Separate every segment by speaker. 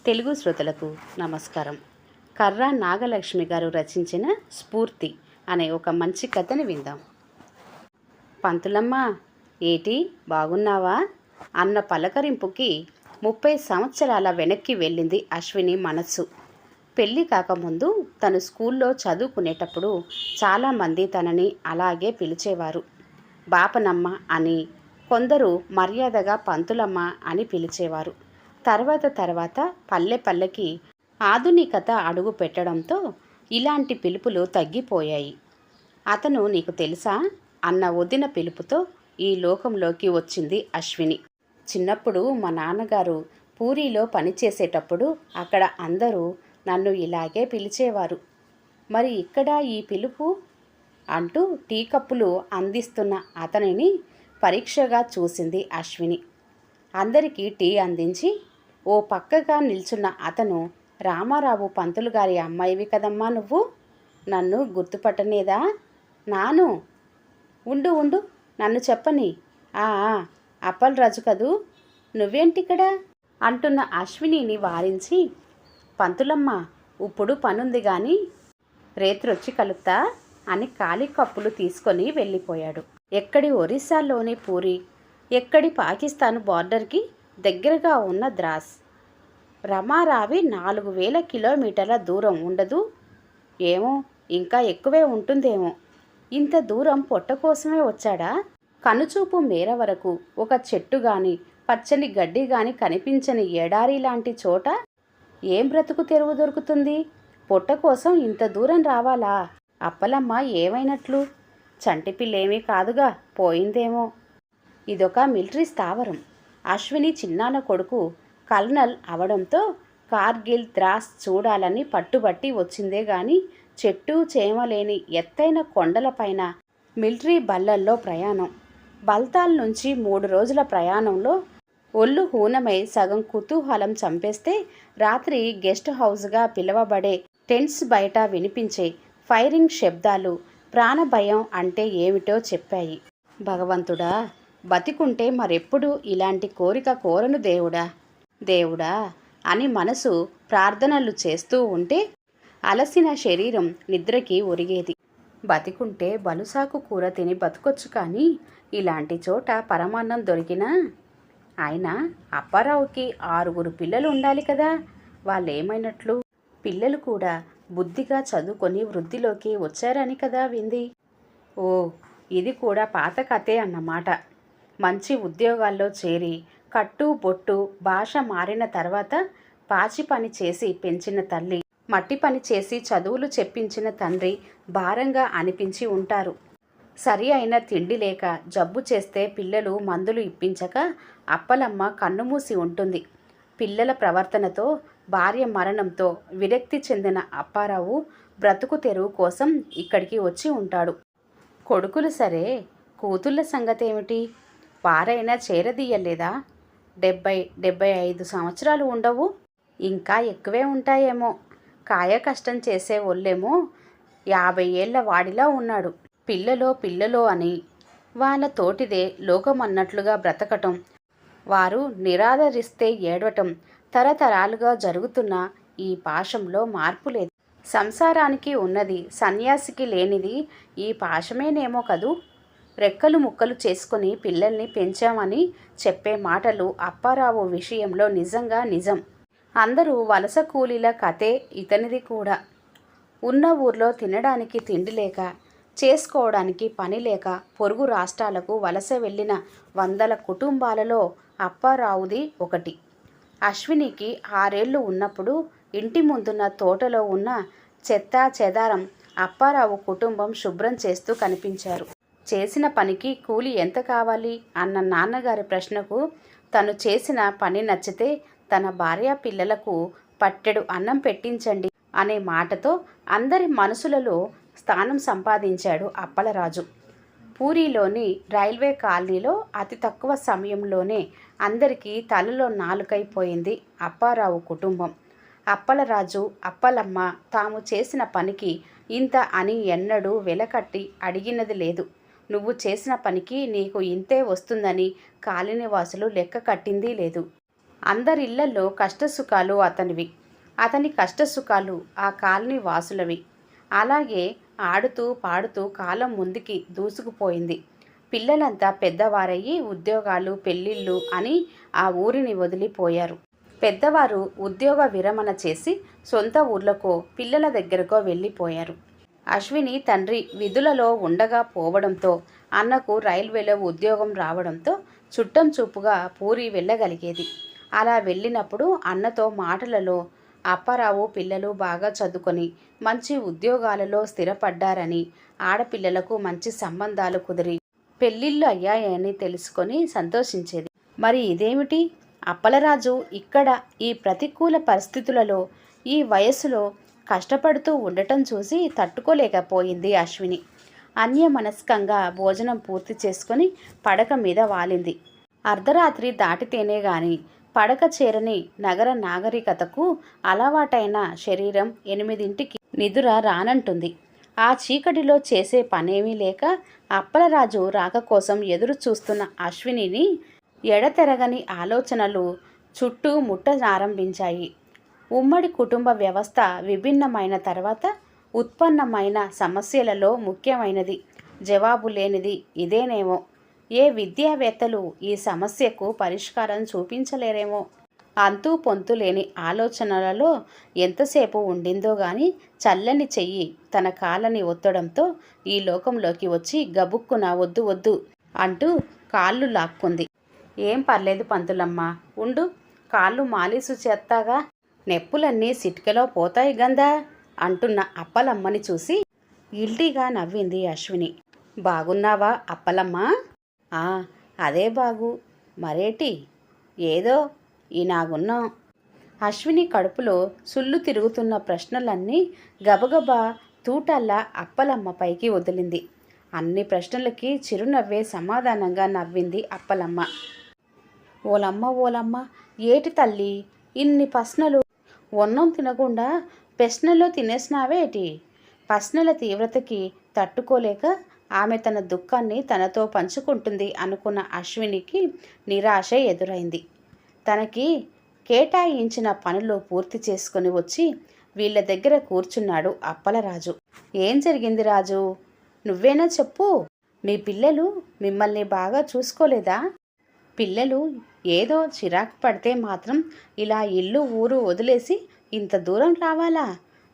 Speaker 1: తెలుగు శ్రోతలకు నమస్కారం. కర్రా నాగలక్ష్మి గారు రచించిన స్ఫూర్తి అనే ఒక మంచి కథని విందాం. పంతులమ్మ, ఏటి బాగున్నావా అన్న పలకరింపుకి 30 సంవత్సరాల వెనక్కి వెళ్ళింది అశ్విని మనస్సు. పెళ్ళి కాకముందు తను స్కూల్లో చదువుకునేటప్పుడు చాలామంది తనని అలాగే పిలిచేవారు. బాపనమ్మ అని, కొందరు మర్యాదగా పంతులమ్మ అని పిలిచేవారు. తర్వాత పల్లె పల్లెకి ఆధునికత అడుగు పెట్టడంతో ఇలాంటి పిలుపులు తగ్గిపోయాయి. అతను నీకు తెలుసా అన్న వదిన పిలుపుతో ఈ లోకంలోకి వచ్చింది అశ్విని. చిన్నప్పుడు మా నాన్నగారు పూరీలో పనిచేసేటప్పుడు అక్కడ అందరూ నన్ను ఇలాగే పిలిచేవారు. మరి ఇక్కడ ఈ పిలుపు అంటూ టీ కప్పులు అందిస్తున్న అతనిని పరీక్షగా చూసింది అశ్విని. అందరికీ టీ అందించి ఓ పక్కగా నిల్చున్న అతను, రామారావు పంతులు గారి అమ్మాయివి కదమ్మా నువ్వు, నన్ను గుర్తుపట్టనేదా? నాను, ఉండు నన్ను చెప్పని, అప్పలరాజు కదూ, నువ్వేంటిక్కడ అంటున్న అశ్వినిని వారించి, పంతులమ్మ ఇప్పుడు పనుంది గాని రేత్రొచ్చి కలుపుతా అని ఖాళీ కప్పులు తీసుకొని వెళ్ళిపోయాడు. ఎక్కడి ఒరిస్సాలోని పూరి, ఎక్కడి పాకిస్తాన్ బార్డర్కి దగ్గరగా ఉన్న ద్రాస్. రమారావి 4000 కిలోమీటర్ల దూరం ఉండదు? ఏమో, ఇంకా ఎక్కువే ఉంటుందేమో. ఇంత దూరం పొట్ట కోసమే వచ్చాడా? కనుచూపు మేర వరకు ఒక చెట్టు గాని, పచ్చని గడ్డి గాని కనిపించని ఎడారి లాంటి చోట ఏం బ్రతుకు తెరువు దొరుకుతుంది? పొట్ట కోసం ఇంత దూరం రావాలా? అప్పలమ్మ ఏమైనట్లు? చంటిపిల్లేమీ కాదుగా, పోయిందేమో. ఇదొక మిలిటరీ స్థావరం. అశ్విని చిన్నాన్న కొడుకు కల్నల్ అవడంతో కార్గిల్, ద్రాస్ చూడాలని పట్టుబట్టి వచ్చిందే గాని చెట్టు చేమలేని ఎత్తైన కొండలపైన మిలిటరీ బళ్ళల్లో ప్రయాణం. బల్తాల్ నుంచి 3 రోజుల ప్రయాణంలో ఒళ్ళు హూనమై సగం కుతూహలం చంపేస్తే రాత్రి గెస్ట్ హౌస్గా పిలువబడే టెంట్స్ బయట వినిపించే ఫైరింగ్ శబ్దాలు ప్రాణభయం అంటే ఏమిటో చెప్పాయి. భగవంతుడా, బతికుంటే మరెప్పుడు ఇలాంటి కోరిక కోరను దేవుడా అని మనసు ప్రార్థనలు చేస్తూ ఉంటే అలసిన శరీరం నిద్రకి ఒరిగేది. బతికుంటే బలుసాకు కూర తిని బతకొచ్చు, కానీ ఇలాంటి చోట పరమాన్నం దొరికినా. ఆయన అప్పారావుకి 6 పిల్లలు ఉండాలి కదా, వాళ్ళేమైనట్లు? పిల్లలు కూడా బుద్ధిగా చదువుకొని వృద్ధిలోకి వచ్చారని కదా వింది. ఓ, ఇది కూడా పాత కథే అన్నమాట. మంచి ఉద్యోగాల్లో చేరి కట్టు బొట్టు భాష మారిన తర్వాత పాచి పని చేసి పెంచిన తల్లి, మట్టి పని చేసి చదువులు చెప్పించిన తండ్రి భారంగా అనిపించి ఉంటారు. సరి అయిన తిండి లేక జబ్బు చేస్తే పిల్లలు మందులు ఇప్పించక అప్పలమ్మ కన్నుమూసి ఉంటుంది. పిల్లల ప్రవర్తనతో, భార్య మరణంతో విరక్తి చెందిన అప్పారావు బ్రతుకు తెరువు కోసం ఇక్కడికి వచ్చి ఉంటాడు. కొడుకులు సరే, కూతుళ్ళ సంగతేమిటి? వారైనా చేరదీయలేదా? 70-75 సంవత్సరాలు ఉండవు, ఇంకా ఎక్కువే ఉంటాయేమో. కాయ కష్టం చేసే ఒళ్ళేమో 50 ఏళ్ల వాడిలా ఉన్నాడు. పిల్లలో అని వాళ్ళ తోటిదే లోకమన్నట్లుగా బ్రతకటం, వారు నిరాదరిస్తే ఏడవటం తరతరాలుగా జరుగుతున్న ఈ పాశంలో మార్పు లేదు. సంసారానికి ఉన్నది సన్యాసికి లేనిది ఈ పాశమేనేమో కదూ. రెక్కలు ముక్కలు చేసుకుని పిల్లల్ని పెంచామని చెప్పే మాటలు అప్పారావు విషయంలో నిజంగా నిజం. అందరూ వలస కూలీల కథే ఇతనిది కూడా. ఉన్న ఊర్లో తినడానికి తిండి లేక, చేసుకోవడానికి పని లేక పొరుగు రాష్ట్రాలకు వలస వెళ్ళిన 100 కుటుంబాలలో అప్పారావుది ఒకటి. అశ్వినికి 6 ఏళ్ళు ఉన్నప్పుడు ఇంటి ముందున్న తోటలో ఉన్న చెత్త చెదారం అప్పారావు కుటుంబం శుభ్రం చేస్తూ కనిపించారు. చేసిన పనికి కూలి ఎంత కావాలి అన్న నాన్నగారి ప్రశ్నకు తను చేసిన పని నచ్చితే తన భార్య పిల్లలకు పట్టెడు అన్నం పెట్టించండి అనే మాటతో అందరి మనసులలో స్థానం సంపాదించాడు అప్పలరాజు. పూరీలోని రైల్వే కాలనీలో అతి తక్కువ సమయంలోనే అందరికీ తలలో నాలుకైపోయింది అప్పారావు కుటుంబం. అప్పలరాజు, అప్పలమ్మ తాము చేసిన పనికి ఇంత అని ఎన్నడూ వెలకట్టి అడిగినది లేదు. నువ్వు చేసిన పనికి నీకు ఇంతే వస్తుందని కాలనీవాసులు లెక్క కట్టింది లేదు. అందరిళ్లలో కష్టసుఖాలు అతనివి, అతని కష్టసుఖాలు ఆ కాలనీ వాసులవి. అలాగే ఆడుతూ పాడుతూ కాలం ముందుకి దూసుకుపోయింది. పిల్లలంతా పెద్దవారయ్యి ఉద్యోగాలు పెళ్ళిళ్ళు అని ఆ ఊరిని వదిలిపోయారు. పెద్దవారు ఉద్యోగ విరమణ చేసి సొంత ఊర్లకో పిల్లల దగ్గరకో వెళ్ళిపోయారు. అశ్విని తండ్రి విధులలో ఉండగా పోవడంతో, అన్నకు రైల్వేలో ఉద్యోగం రావడంతో చుట్టం చూపుగా పూరి వెళ్ళగలిగేది. అలా వెళ్ళినప్పుడు అన్నతో మాటలలో అప్పారావు పిల్లలు బాగా చదువుకొని మంచి ఉద్యోగాలలో స్థిరపడ్డారని, ఆడపిల్లలకు మంచి సంబంధాలు కుదిరి పెళ్ళిళ్ళు అయ్యాయని తెలుసుకొని సంతోషించేది. మరి ఇదేమిటి, అప్పలరాజు ఇక్కడ ఈ ప్రతికూల పరిస్థితులలో ఈ వయస్సులో కష్టపడుతూ ఉండటం చూసి తట్టుకోలేకపోయింది అశ్విని. అన్యమనస్కంగా భోజనం పూర్తి చేసుకొని పడక మీద వాలింది. అర్ధరాత్రి దాటితేనే గాని పడక చేరని నగర నాగరికతకు అలవాటైన శరీరం 8ంటికి నిదుర రానంటుంది. ఆ చీకటిలో చేసే పనేమీ లేక అప్పలరాజు రాక కోసం ఎదురు చూస్తున్న అశ్వినిని ఎడతెరగని ఆలోచనలు చుట్టూ ముట్టనారంభించాయి. ఉమ్మడి కుటుంబ వ్యవస్థ విభిన్నమైన తర్వాత ఉత్పన్నమైన సమస్యలలో ముఖ్యమైనది, జవాబు లేనిది ఇదేనేమో. ఏ విద్యావేత్తలు ఈ సమస్యకు పరిష్కారం చూపించలేరేమో. అంతూ పొంతు లేని ఆలోచనలలో ఎంతసేపు ఉండిందో గాని చల్లని చెయ్యి తన కాళ్ళని ఒత్తడంతో ఈ లోకంలోకి వచ్చి గబుక్కున వద్దు వద్దు అంటూ కాళ్ళు లాక్కుంది. ఏం పర్లేదు పంతులమ్మ, ఉండు, కాళ్ళు మాలీసు చేస్తాగా, నెప్పులన్నీ సిటికలో పోతాయి గందా అంటున్న అప్పలమ్మని చూసి గిల్టీగా నవ్వింది అశ్విని. బాగున్నావా అప్పలమ్మ? అదే బాగు, మరేటి ఏదో ఈనాగున్నాం. అశ్విని కడుపులో సుళ్ళు తిరుగుతున్న ప్రశ్నలన్నీ గబగబా తూటల్లా అప్పలమ్మ పైకి వదిలింది. అన్ని ప్రశ్నలకి చిరునవ్వే సమాధానంగా నవ్వింది అప్పలమ్మ. ఓలమ్మ, ఏటి తల్లి ఇన్ని ప్రశ్నలు? ఒన్నం తినకుండా ప్రశ్నలో తినేసినావేటి? ప్రశ్నల తీవ్రతకి తట్టుకోలేక ఆమె తన దుఃఖాన్ని తనతో పంచుకుంటుంది అనుకున్న అశ్వినికి నిరాశ ఎదురైంది. తనకి కేటాయించిన పనులు పూర్తి చేసుకుని వచ్చి వీళ్ళ దగ్గర కూర్చున్నాడు అప్పలరాజు. ఏం జరిగింది రాజు, నువ్వేనా చెప్పు. మీ పిల్లలు మిమ్మల్ని బాగా చూసుకోలేదా? పిల్లలు ఏదో చిరాకు పడితే మాత్రం ఇలా ఇల్లు ఊరు వదిలేసి ఇంత దూరం రావాలా?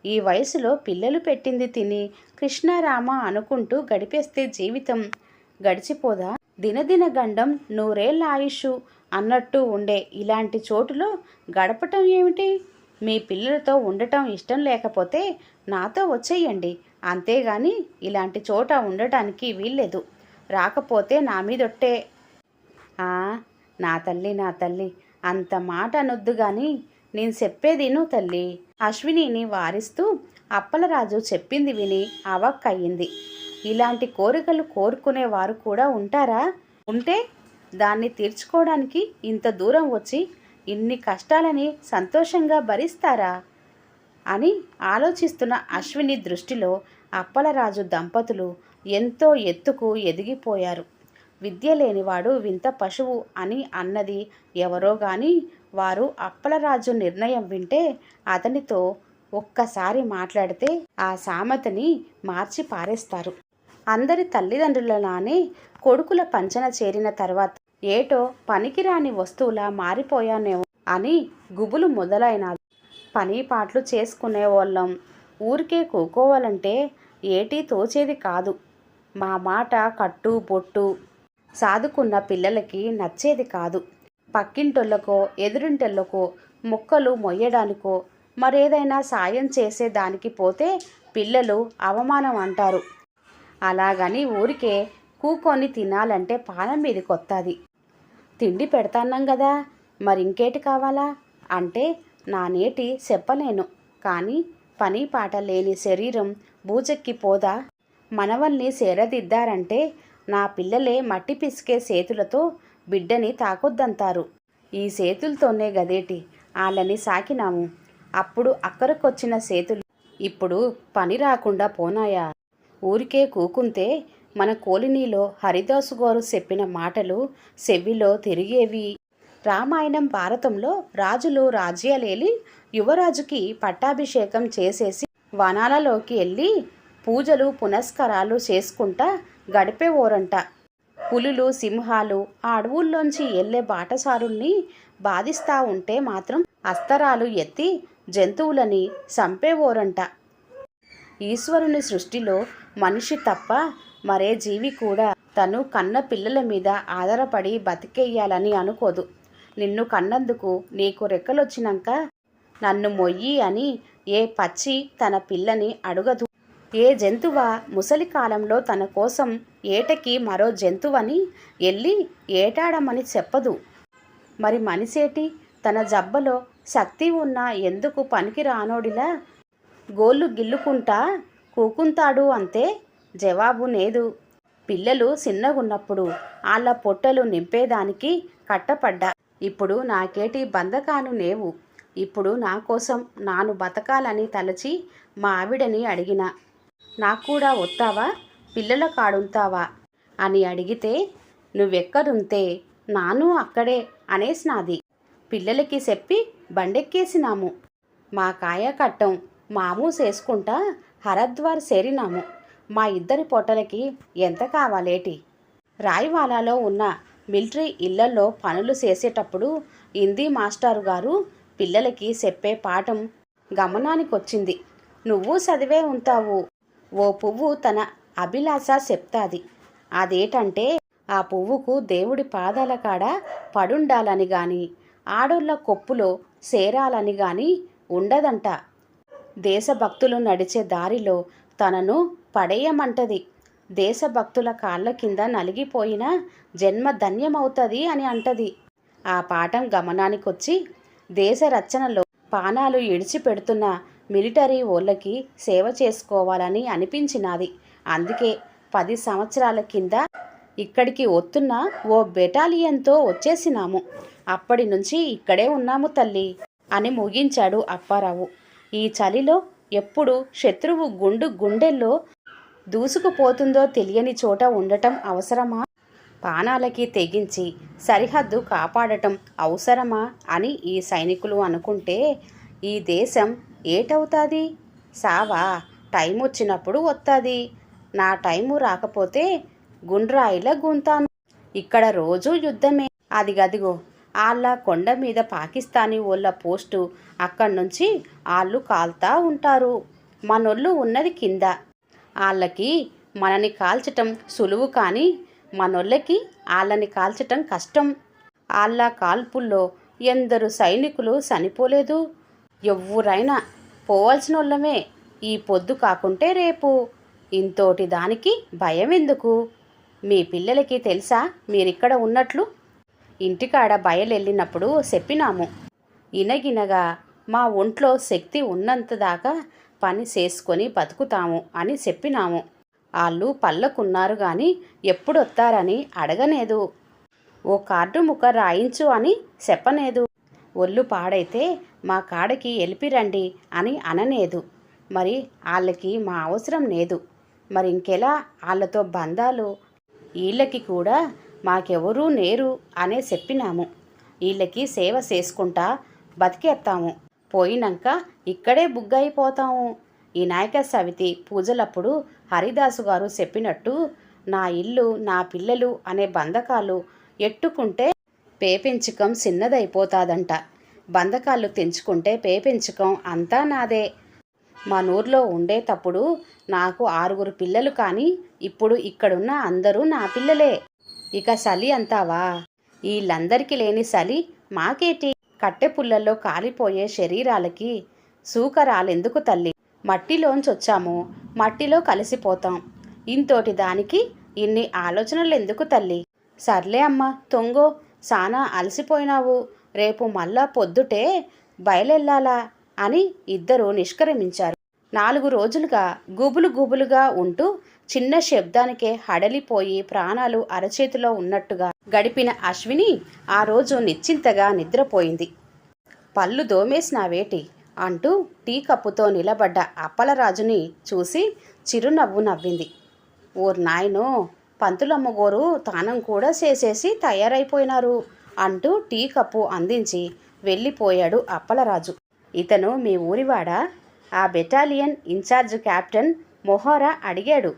Speaker 1: ఈ వయసులో పిల్లలు పెట్టింది తిని కృష్ణారామ అనుకుంటూ గడిపేస్తే జీవితం గడిచిపోదా? దినదిన గండం 100 ఏళ్ల ఆయుష్ అన్నట్టు ఉండే ఇలాంటి చోటులో గడపటం ఏమిటి? మీ పిల్లలతో ఉండటం ఇష్టం లేకపోతే నాతో వచ్చేయండి, అంతేగాని ఇలాంటి చోట ఉండటానికి వీల్లేదు. రాకపోతే నా మీదొట్టే. నా తల్లి, అంత మాట అనొద్దు గాని నేను చెప్పేదిను తల్లి. అశ్వినిని వారిస్తూ అప్పలరాజు చెప్పింది విని అవాక్కయ్యింది. ఇలాంటి కోరికలు కోరుకునేవారు కూడా ఉంటారా? ఉంటే దాన్ని తీర్చుకోవడానికి ఇంత దూరం వచ్చి ఇన్ని కష్టాలని సంతోషంగా భరిస్తారా అని ఆలోచిస్తున్న అశ్విని దృష్టిలో అప్పలరాజు దంపతులు ఎంతో ఎత్తుకు ఎదిగిపోయారు. విద్య లేనివాడు వింత పశువు అని అన్నది ఎవరో గాని వారు అప్పలరాజు నిర్ణయం వింటే అతనితో ఒక్కసారి మాట్లాడితే ఆ సామెతని మార్చి పారేస్తారు. అందరి తల్లిదండ్రులలానే కొడుకుల పంచన చేరిన తర్వాత ఏటో పనికిరాని వస్తువులా మారిపోయానేమో అని గుబులు మొదలైనది. పని పాటలు చేసుకునేవాళ్ళం, ఊరికే కూకోవాలంటే ఏటీ తోచేది కాదు. మా మాట కట్టు బొట్టు సాదుకున్న పిల్లలకి నచ్చేది కాదు. పక్కింటోళ్ళకో ఎదురింటోళ్ళకో మొక్కలు మొయ్యడానికో మరేదైనా సాయం చేసేదానికి పోతే పిల్లలు అవమానం అంటారు. అలాగని ఊరికే కూకొని తినాలంటే పానం మీది కొత్తది. తిండి పెడతాన్నాం కదా, మరింకేటి కావాలా అంటే నా నేటి చెప్పలేను. కానీ పని పాట లేని శరీరం బూజెక్కిపోదా? మనవల్ని సేరదిద్దారంటే నా పిల్లలే మట్టి పిసికే చేతులతో బిడ్డని తాకొద్దంటారు. ఈ చేతులతోనే గదేటి వాళ్ళని సాకినాము. అప్పుడు అక్కరకొచ్చిన చేతులు ఇప్పుడు పని రాకుండా పోనాయా? ఊరికే కూకుంటే మన కోలినీలో హరిదాసు గారు చెప్పిన మాటలు చెవిలో తిరిగేవి. రామాయణం భారతంలో రాజులు రాజ్యాలేలి యువరాజుకి పట్టాభిషేకం చేసేసి వనాలలోకి వెళ్ళి పూజలు పునస్కారాలు చేసుకుంటా గడిపేవోరంట. పులులు సింహాలు ఆ అడవుల్లోంచి వెళ్ళే బాటసారుల్ని బాధిస్తూ ఉంటే మాత్రం అస్త్రాలు ఎత్తి జంతువులని చంపేవోరంట. ఈశ్వరుని సృష్టిలో మనిషి తప్ప మరే జీవి కూడా తను కన్న పిల్లల మీద ఆధారపడి బతికేయాలని అనుకోదు. నిన్ను కన్నందుకు నీకు రెక్కలొచ్చినాక నన్ను మొయ్యి అని ఏ పక్షి తన పిల్లని అడగదు. ఏ జంతువ ముసలి కాలంలో తన కోసం ఏటకి మరో జంతువని వెళ్ళి ఏటాడమని చెప్పదు. మరి మనిషేటి తన జబ్బలో శక్తి ఉన్నా ఎందుకు పనికి రానోడిలా గోళ్ళు గిల్లుకుంటా కూకుంతాడు అంతే? జవాబు లేదు. పిల్లలు చిన్నగున్నప్పుడు వాళ్ళ పొట్టలు నింపేదానికి కట్టపడ్డా. ఇప్పుడు నాకేటి బంధకాలు లేవు. ఇప్పుడు నా కోసం నాను బతకాలని తలచి మా ఆవిడని అడిగిన, నాకు కూడా వస్తావా, పిల్లల కాడుంతావా అని అడిగితే, నువ్వెక్కడుంతే నాను అక్కడే అనేసినాది. పిల్లలకి చెప్పి బండెక్కేసినాము. మా కాయ కట్టం మామూ చేసుకుంటా హరద్వార్ చేరినాము. మా ఇద్దరి పొట్టలకి ఎంత కావాలేటి? రాయివాలాలో ఉన్న మిలిటరీ ఇళ్లలో పనులు చేసేటప్పుడు హిందీ మాస్టారు గారు పిల్లలకి చెప్పే పాఠం గమనానికొచ్చింది. నువ్వు చదివే ఉంటావు. ఓ పువ్వు తన అభిలాష చెప్తాది. అదేంటంటే ఆ పువ్వుకు దేవుడి పాదాల కాడ పడుండాలని గాని ఆడోళ్ళ కొప్పులో చేరాలని గాని ఉండదంట. దేశభక్తులు నడిచే దారిలో తనను పడేయమంటది. దేశభక్తుల కాళ్ళ కింద నలిగిపోయిన జన్మ ధన్యమవుతుంది అని అంటది. ఆ పాఠం గమనానికొచ్చి దేశ రచనలో పానాలు ఇడిచిపెడుతున్న మిలిటరీ ఓళ్ళకి సేవ చేసుకోవాలని అనిపించినది. అందుకే 10 సంవత్సరాల కింద ఇక్కడికి వస్తున్న ఓ బెటాలియన్తో వచ్చేసినాము. అప్పటి నుంచి ఇక్కడే ఉన్నాము తల్లి అని ముగించాడు అప్పారావు. ఈ చలిలో ఎప్పుడు శత్రువు గుండెల్లో దూసుకుపోతుందో తెలియని చోట ఉండటం అవసరమా? పానాలకి తెగించి సరిహద్దు కాపాడటం అవసరమా అని ఈ సైనికులు అనుకుంటే ఈ దేశం ఏటవుతుంది? సావా టైం వచ్చినప్పుడు వస్తుంది. నా టైము రాకపోతే గుండ్రాయిలా గుంతాను. ఇక్కడ రోజు యుద్ధమే. అదిగదిగో వాళ్ళ కొండ మీద పాకిస్తానీ వాళ్ళ పోస్టు. అక్కడి నుంచి వాళ్ళు కాల్తా ఉంటారు. మనోళ్ళు ఉన్నది కింద. వాళ్ళకి మనని కాల్చటం సులువు, కానీ మనోళ్ళకి వాళ్ళని కాల్చటం కష్టం. వాళ్ళ కాల్పుల్లో ఎందరు సైనికులు చనిపోలేదు. ఎవ్వరైనా పోవాల్సిన వాళ్ళమే. ఈ పొద్దు కాకుంటే రేపు. ఇంతోటి దానికి భయం ఎందుకు? మీ పిల్లలకి తెలుసా మీరిక్కడ ఉన్నట్లు? ఇంటికాడ బయలెళ్ళినప్పుడు చెప్పినాము. ఇనగినగా మా ఒంట్లో శక్తి ఉన్నంతదాకా పని చేసుకొని బతుకుతాము అని చెప్పినాము. వాళ్ళు పళ్ళకున్నారు కానీ ఎప్పుడొత్తారని అడగలేదు. ఓ కార్డు ముక్క రాయించు అని చెప్పలేదు. ఒళ్ళు పాడైతే మా కాడకి ఎలిపిరండి అని అనలేదు. మరి వాళ్ళకి మా అవసరం లేదు. మరి ఇంకెలా వాళ్ళతో బంధాలు? వీళ్ళకి కూడా మాకెవరూ నేరు అనే చెప్పినాము. వీళ్ళకి సేవ చేసుకుంటా బతికేస్తాము. పోయినాక ఇక్కడే బుగ్గైపోతాము. ఈ నాయక సవితి పూజలప్పుడు హరిదాసు గారు చెప్పినట్టు నా ఇల్లు నా పిల్లలు అనే బంధకాలు ఎట్టుకుంటే పేపెంచకం చిన్నదైపోతాదంట. బంధకాలు తెంచుకుంటే పేపెంచకం అంతా నాదే. మా నూర్లో ఉండేటప్పుడు నాకు 6 పిల్లలు, కానీ ఇప్పుడు ఇక్కడున్న అందరూ నా పిల్లలే. ఇక చలి అంటావా? వీళ్ళందరికీ లేని చలి మాకేటి? కట్టెపుల్లల్లో కాలిపోయే శరీరాలకి సూకరాలెందుకు తల్లి? మట్టిలోంచొచ్చాము, మట్టిలో కలిసిపోతాం. ఇంతోటి దానికి ఇన్ని ఆలోచనలు ఎందుకు తల్లి? సర్లే అమ్మ, తొంగో, సానా అలసిపోయినావు. రేపు మళ్ళా పొద్దుటే బయలెల్లాలా అని ఇద్దరు నిష్క్రమించారు. 4 రోజులుగా గుబులుగా ఉంటూ చిన్న శబ్దానికే హడలిపోయి ప్రాణాలు అరచేతిలో ఉన్నట్టుగా గడిపిన అశ్విని ఆ రోజు నిశ్చింతగా నిద్రపోయింది. పళ్ళు దోమేసినావేటి అంటూ టీ కప్పుతో నిలబడ్డ అప్పలరాజుని చూసి చిరునవ్వు నవ్వింది. ఓర్ నాయనో, పంతులమ్మగోరు తానం కూడా చేసేసి తయారైపోయినారు అంటూ టీ కప్పు అందించి వెళ్ళిపోయాడు అప్పలరాజు. ఇతను మీ ఊరివాడా? ఆ బెటాలియన్ ఇన్ఛార్జ్ కెప్టెన్ మొహరా అడిగాడు.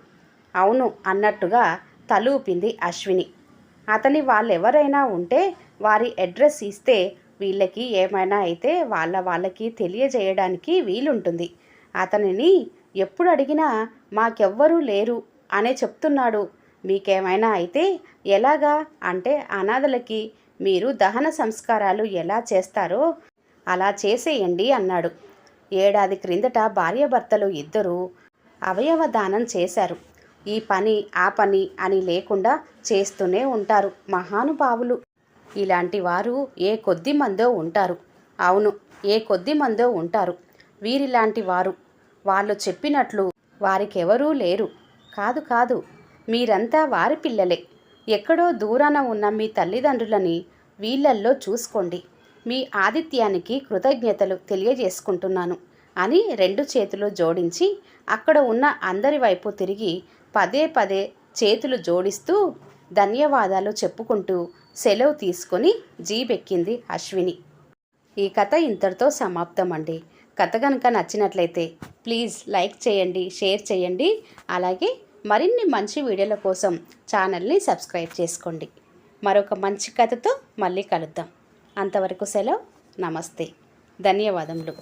Speaker 1: అవును అన్నట్టుగా తలూపింది అశ్విని. అతని వాళ్ళెవరైనా ఉంటే వారి అడ్రస్ ఇస్తే వీళ్ళకి ఏమైనా అయితే వాళ్ళకి తెలియజేయడానికి వీలుంటుంది. అతనిని ఎప్పుడు అడిగినా మాకెవ్వరూ లేరు అనే చెప్తున్నాడు. మీకేమైనా అయితే ఎలాగా అంటే అనాథలకి మీరు దహన సంస్కారాలు ఎలా చేస్తారో అలా చేసేయండి అన్నాడు. ఏడాది క్రిందట భార్యాభర్తలు ఇద్దరూ అవయవ దానం చేశారు. ఈ పని ఆ పని అని లేకుండా చేస్తూనే ఉంటారు మహానుభావులు. ఇలాంటి వారు ఏ కొద్ది మందో ఉంటారు. అవును, ఏ కొద్ది మందో ఉంటారు వీరిలాంటి వారు. వాళ్ళు చెప్పినట్లు వారికెవరూ లేరు. కాదు కాదు, మీరంతా వారి పిల్లలే. ఎక్కడో దూరాన ఉన్న మీ తల్లిదండ్రులని వీళ్ళల్లో చూసుకోండి. మీ ఆతిథ్యానికి కృతజ్ఞతలు తెలియజేసుకుంటున్నాను అని 2 చేతులు జోడించి అక్కడ ఉన్న అందరి వైపు తిరిగి పదే పదే చేతులు జోడిస్తూ ధన్యవాదాలు చెప్పుకుంటూ సెలవు తీసుకొని జీబెక్కింది అశ్విని. ఈ కథ ఇంతటితో సమాప్తం అండి. కథ కనుక నచ్చినట్లయితే ప్లీజ్ లైక్ చేయండి, షేర్ చేయండి. అలాగే మరిన్ని మంచి వీడియోల కోసం ఛానల్ని సబ్స్క్రైబ్ చేసుకోండి. మరొక మంచి కథతో మళ్ళీ కలుద్దాం. అంతవరకు సెలవు. నమస్తే. ధన్యవాదములు.